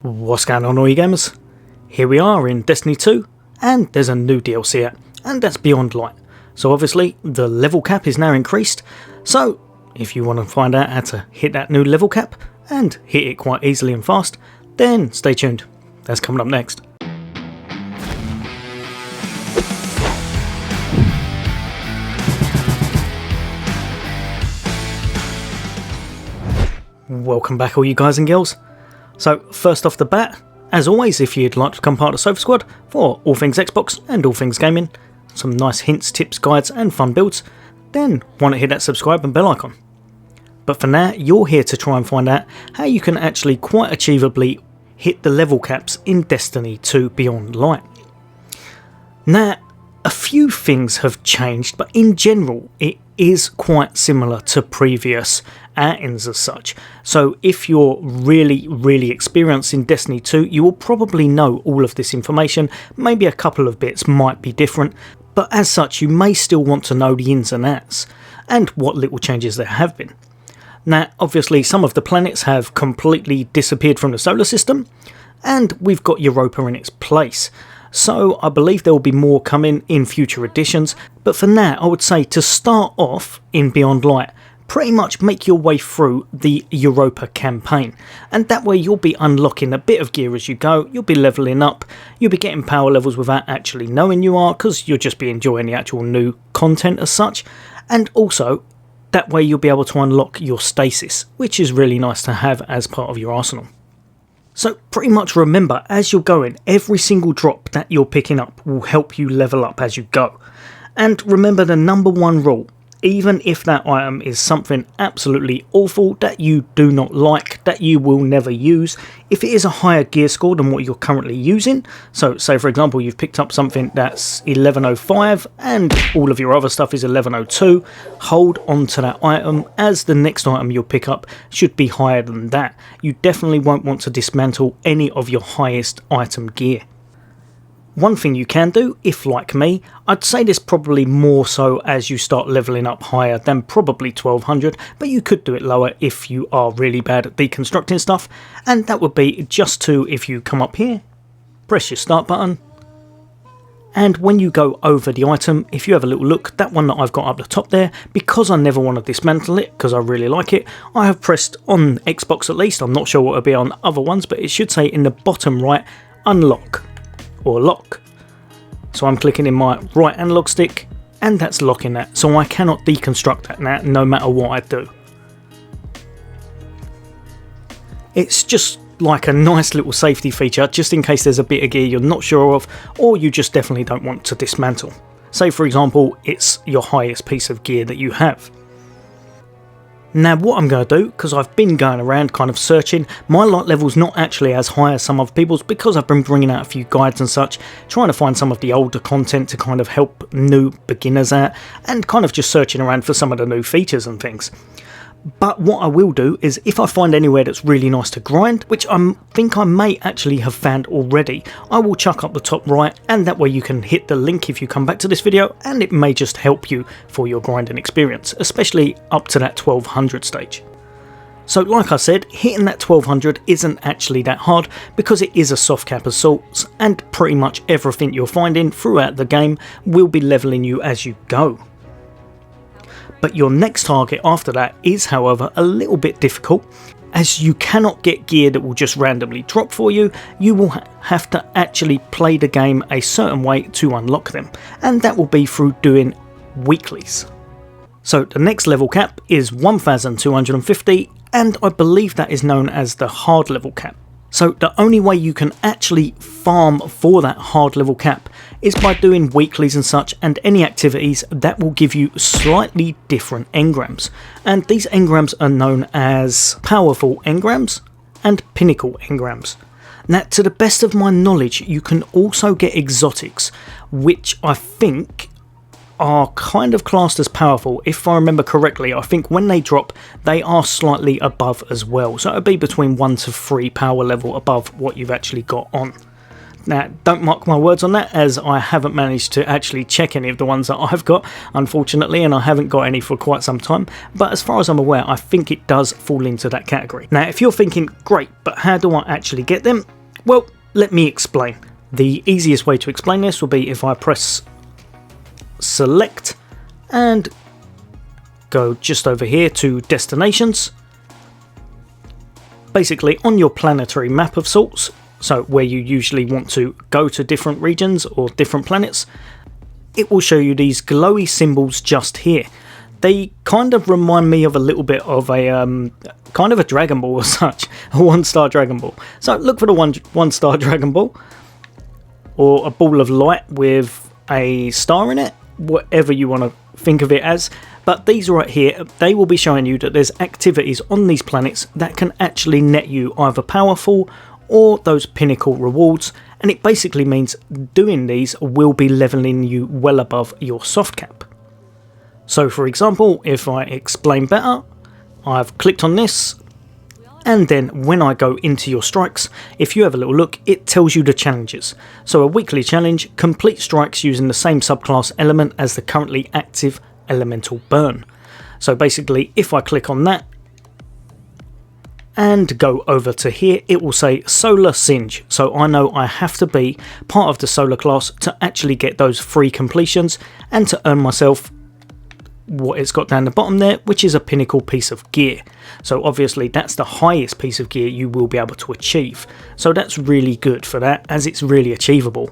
What's going on, all you gamers? Here we are in Destiny 2, and there's a new DLC out, and that's Beyond Light. So obviously, the level cap is now increased, so if you want to find out how to hit that new level cap, and hit it quite easily and fast, then stay tuned. That's coming up next. Welcome back, all you guys and girls. So first off the bat, as always, if you'd like to become part of the Sofa Squad for all things Xbox and all things gaming, some nice hints, tips, guides and fun builds, then why not hit that subscribe and bell icon. But for now, you're here to try and find out how you can actually quite achievably hit the level caps in Destiny 2 Beyond Light. Now, a few things have changed, but in general it is quite similar to previous add-ins as such. So if you're really experienced in Destiny 2, you will probably know all of this information. Maybe a couple of bits might be different, but as such you may still want to know the ins and outs and what little changes there have been. Now obviously some of the planets have completely disappeared from the solar system, and we've got Europa in its place. So I believe there will be more coming in future editions, but for now I would say to start off in Beyond Light, pretty much make your way through the Europa campaign, and that way you'll be unlocking a bit of gear as you go, you'll be levelling up, you'll be getting power levels without actually knowing you are, because you'll just be enjoying the actual new content as such, and also that way you'll be able to unlock your stasis, which is really nice to have as part of your arsenal. So pretty much remember, as you're going, every single drop that you're picking up will help you level up as you go. And remember the number one rule, even if that item is something absolutely awful that you do not like, that you will never use, if it is a higher gear score than what you're currently using, so say for example you've picked up something that's 1105 and all of your other stuff is 1102, hold on to that item, as the next item you'll pick up should be higher than that. You definitely won't want to dismantle any of your highest item gear. One thing you can do, if like me, I'd say this probably more so as you start levelling up higher than probably 1200, but you could do it lower if you are really bad at deconstructing stuff, and that would be just to, if you come up here, press your start button, and when you go over the item, if you have a little look, that one that I've got up the top there, because I never want to dismantle it, because I really like it, I have pressed, on Xbox at least, I'm not sure what it'll be on other ones, but it should say in the bottom right, unlock. Or lock. So I'm clicking in my right analog stick and that's locking that, so I cannot deconstruct that now no matter what I do. It's just like a nice little safety feature just in case there's a bit of gear you're not sure of or you just definitely don't want to dismantle. Say for example it's your highest piece of gear that you have. Now what I'm going to do, because I've been going around kind of searching, my light level's not actually as high as some other people's because I've been bringing out a few guides and such, trying to find some of the older content to kind of help new beginners out, and kind of just searching around for some of the new features and things. But what I will do is if I find anywhere that's really nice to grind, which I think I may actually have found already, I will chuck up the top right, and that way you can hit the link if you come back to this video, and it may just help you for your grinding experience, especially up to that 1200 stage. So like I said, hitting that 1200 isn't actually that hard because it is a soft cap assault, and pretty much everything you're finding throughout the game will be leveling you as you go. But your next target after that is, however, a little bit difficult, as you cannot get gear that will just randomly drop for you. You will have to actually play the game a certain way to unlock them, and that will be through doing weeklies. So the next level cap is 1250, and I believe that is known as the hard level cap. So the only way you can actually farm for that hard level cap is by doing weeklies and such, and any activities that will give you slightly different engrams. And these engrams are known as powerful engrams and pinnacle engrams. Now to the best of my knowledge you can also get exotics, which I think are kind of classed as powerful. If I remember correctly, I think when they drop they are slightly above as well, so it would be between 1 to 3 power level above what you've actually got on. Now, don't mark my words on that, as I haven't managed to actually check any of the ones that I've got, unfortunately, and I haven't got any for quite some time, but as far as I'm aware, I think it does fall into that category. Now, if you're thinking, great, but how do I actually get them? Well, let me explain. The easiest way to explain this will be if I press select and go just over here to destinations. Basically, on your planetary map of sorts, so where you usually want to go to different regions or different planets, it will show you these glowy symbols just here. They kind of remind me of a little bit of a kind of a Dragon Ball as such, a 1-star Dragon Ball. So look for the one-star Dragon Ball, or a ball of light with a star in it, whatever you want to think of it as. But these right here, they will be showing you that there's activities on these planets that can actually net you either powerful or those pinnacle rewards, and it basically means doing these will be leveling you well above your soft cap. So for example, if I explain better, I've clicked on this, and then when I go into your strikes, if you have a little look, it tells you the challenges. So a weekly challenge, complete strikes using the same subclass element as the currently active elemental burn. So basically, if I click on that and go over to here, it will say Solar Singe, so I know I have to be part of the solar class to actually get those free completions and to earn myself what it's got down the bottom there, which is a pinnacle piece of gear. So obviously that's the highest piece of gear you will be able to achieve, so that's really good for that, as it's really achievable.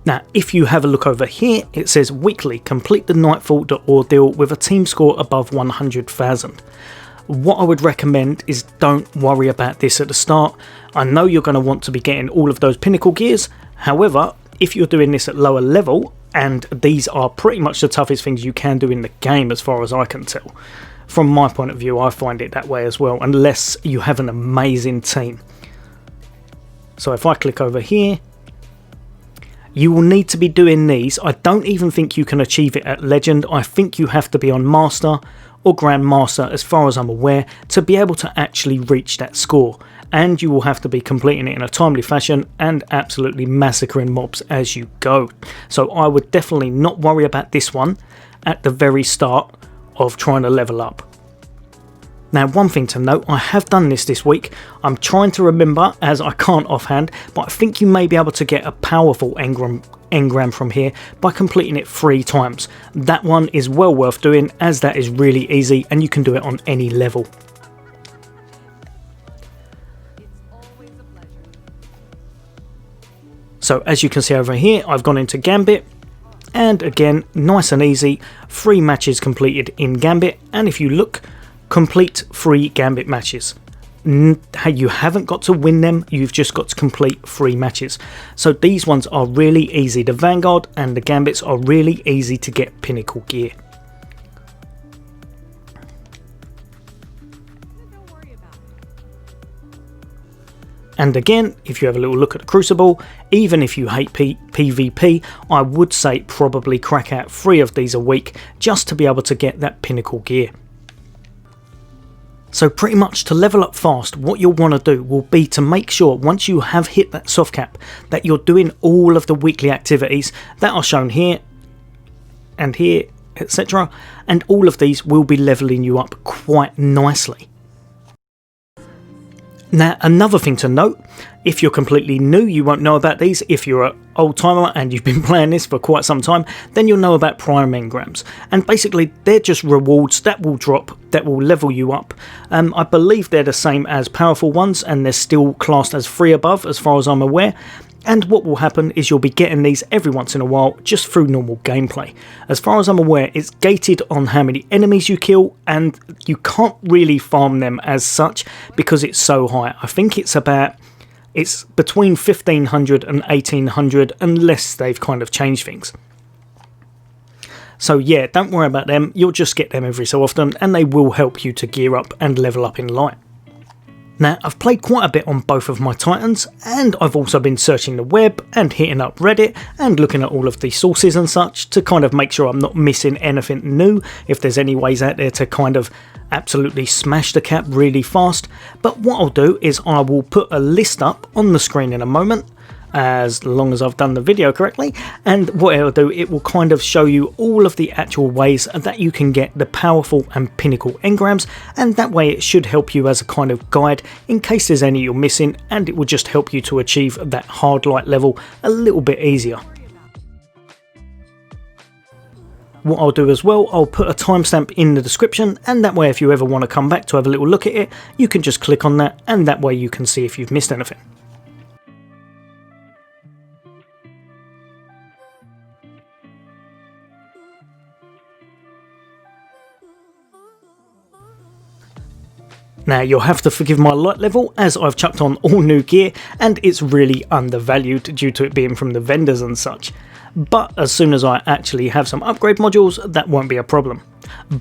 Now, if you have a look over here, it says weekly, complete the Nightfall ordeal with a team score above 100,000. What I would recommend is don't worry about this at the start. I know you're going to want to be getting all of those pinnacle gears. However, if you're doing this at lower level, and these are pretty much the toughest things you can do in the game as far as I can tell. From my point of view, I find it that way as well, unless you have an amazing team. So if I click over here, you will need to be doing these. I don't even think you can achieve it at Legend. I think you have to be on Master or Grand Master, as far as I'm aware, to be able to actually reach that score. And you will have to be completing it in a timely fashion and absolutely massacring mobs as you go. So I would definitely not worry about this one at the very start of trying to level up. Now, one thing to note, I have done this week. I'm trying to remember, as I can't offhand, but I think you may be able to get a powerful engram from here by completing it 3 times. That one is well worth doing, as that is really easy and you can do it on any level. So as you can see over here, I've gone into Gambit, and again, nice and easy, 3 matches completed in Gambit, and if you look, complete 3 Gambit matches. You haven't got to win them, you've just got to complete 3 matches. So these ones are really easy. The Vanguard and the Gambits are really easy to get pinnacle gear. And again, if you have a little look at the Crucible, even if you hate PvP, I would say probably crack out 3 of these a week just to be able to get that pinnacle gear. So pretty much to level up fast, what you'll want to do will be to make sure once you have hit that soft cap that you're doing all of the weekly activities that are shown here and here, etc. And all of these will be leveling you up quite nicely. Now, another thing to note, if you're completely new, you won't know about these. If you're an old timer and you've been playing this for quite some time, then you'll know about prime engrams. And basically, they're just rewards that will drop, that will level you up. I believe they're the same as powerful ones, and they're still classed as 3 above, as far as I'm aware. And what will happen is you'll be getting these every once in a while just through normal gameplay. As far as I'm aware, it's gated on how many enemies you kill, and you can't really farm them as such because it's so high. I think it's between 1500 and 1800 unless they've kind of changed things. So yeah, don't worry about them, you'll just get them every so often and they will help you to gear up and level up in light. Now, I've played quite a bit on both of my Titans, and I've also been searching the web and hitting up Reddit and looking at all of the sources and such to kind of make sure I'm not missing anything new, if there's any ways out there to kind of absolutely smash the cap really fast. But what I'll do is I will put a list up on the screen in a moment, as long as I've done the video correctly, and what it'll do, it will kind of show you all of the actual ways that you can get the powerful and pinnacle engrams, and that way it should help you as a kind of guide in case there's any you're missing, and it will just help you to achieve that hard light level a little bit easier. What I'll do as well, I'll put a timestamp in the description, and that way if you ever want to come back to have a little look at it, you can just click on that, and that way you can see if you've missed anything. Now, you'll have to forgive my light level as I've chucked on all new gear and it's really undervalued due to it being from the vendors and such. But as soon as I actually have some upgrade modules, that won't be a problem.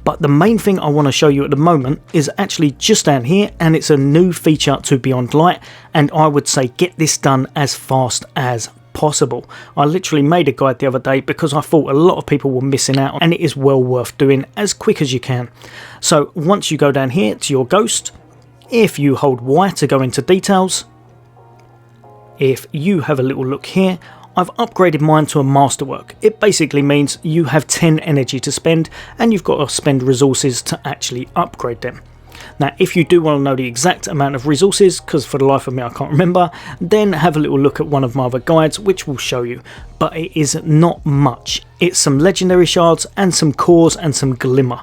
But the main thing I want to show you at the moment is actually just down here, and it's a new feature to Beyond Light, and I would say get this done as fast as possible. I literally made a guide the other day because I thought a lot of people were missing out, and it is well worth doing as quick as you can. So once you go down here to your ghost, if you hold Y to go into details, if you have a little look here, I've upgraded mine to a masterwork. It basically means you have 10 energy to spend, and you've got to spend resources to actually upgrade them. Now, if you do want to know the exact amount of resources, because for the life of me I can't remember, then have a little look at one of my other guides which will show you. But it is not much. It's some legendary shards and some cores and some glimmer.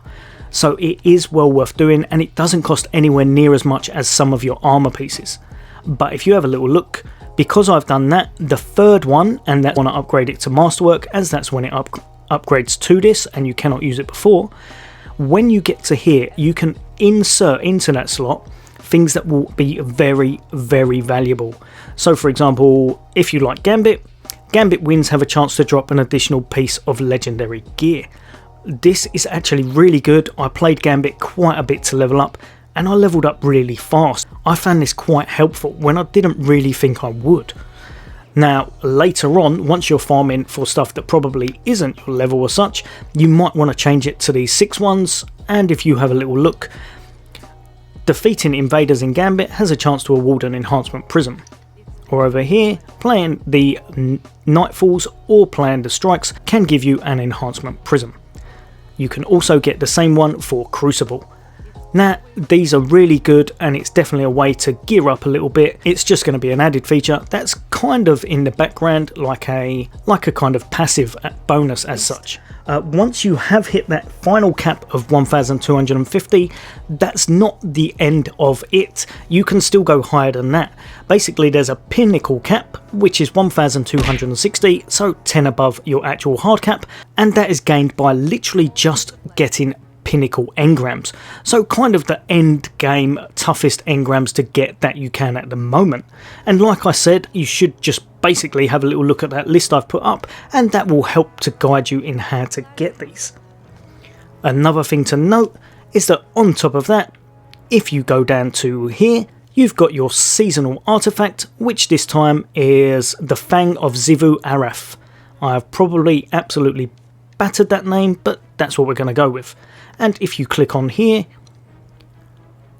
So it is well worth doing, and it doesn't cost anywhere near as much as some of your armor pieces. But if you have a little look, because I've done that, the third one, and that want to upgrade it to masterwork, as that's when it upgrades to this and you cannot use it before, when you get to here you can insert into that slot things that will be very, very valuable. So for example, if you like Gambit wins have a chance to drop an additional piece of legendary gear. This is actually really good. I played Gambit quite a bit to level up, and I leveled up really fast. I found this quite helpful when I didn't really think I would. Now later on, once you're farming for stuff that probably isn't your level or such, you might want to change it to these 6 ones, and if you have a little look, defeating invaders in Gambit has a chance to award an enhancement prism. Or over here, playing the Nightfalls or playing the Strikes can give you an enhancement prism. You can also get the same one for Crucible. Now, these are really good, and it's definitely a way to gear up a little bit. It's just going to be an added feature that's kind of in the background, like a kind of passive bonus as such. Once you have hit that final cap of 1250, that's not the end of it. You can still go higher than that. Basically, there's a pinnacle cap, which is 1260, so 10 above your actual hard cap, and that is gained by literally just getting pinnacle engrams. So kind of the end game toughest engrams to get that you can at the moment. And like I said, you should just basically have a little look at that list I've put up, and that will help to guide you in how to get these. Another thing to note is that on top of that, if you go down to here, you've got your seasonal artifact, which this time is the Fang of Zivu Araf. I have probably absolutely battered that name, but that's what we're going to go with. And if you click on here,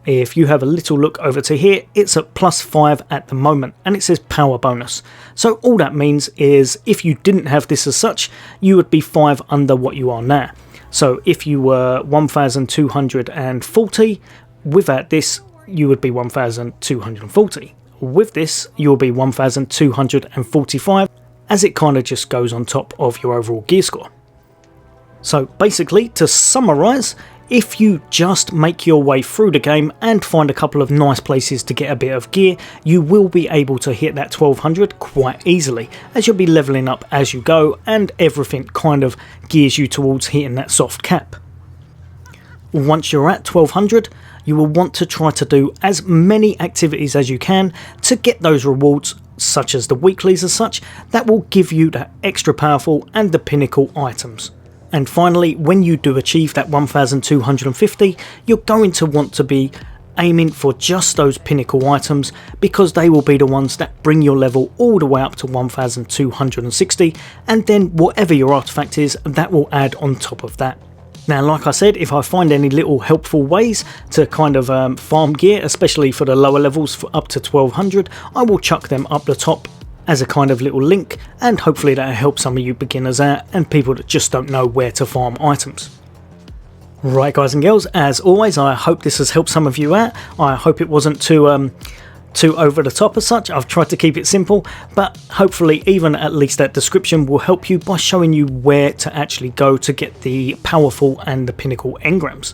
if you have a little look over to here, it's at +5 at the moment, and it says power bonus. So all that means is if you didn't have this as such, you would be 5 under what you are now. So if you were 1240, without this you would be 1240. With this you will be 1245, as it kind of just goes on top of your overall gear score. So basically, to summarise, if you just make your way through the game and find a couple of nice places to get a bit of gear, you will be able to hit that 1200 quite easily, as you'll be levelling up as you go, and everything kind of gears you towards hitting that soft cap. Once you're at 1200, you will want to try to do as many activities as you can to get those rewards, such as the weeklies as such, that will give you that extra powerful and the pinnacle items. And finally, when you do achieve that 1250, you're going to want to be aiming for just those pinnacle items, because they will be the ones that bring your level all the way up to 1260, and then whatever your artifact is, that will add on top of that. Now, like I said, if I find any little helpful ways to kind of farm gear, especially for the lower levels for up to 1200, I will chuck them up the top as a kind of little link, and hopefully that'll help some of you beginners out and people that just don't know where to farm items. Right guys and girls, as always, I hope this has helped some of you out. I hope it wasn't too over the top as such. I've tried to keep it simple, but hopefully even at least that description will help you by showing you where to actually go to get the powerful and the pinnacle engrams.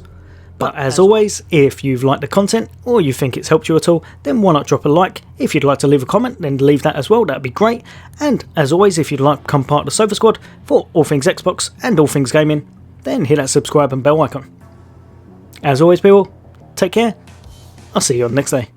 But as always, if you've liked the content or you think it's helped you at all, then why not drop a like. If you'd like to leave a comment, then leave that as well, that'd be great. And as always, if you'd like to become part of the Sofa Squad for all things Xbox and all things gaming, then hit that subscribe and bell icon. As always people, take care, I'll see you on the next day.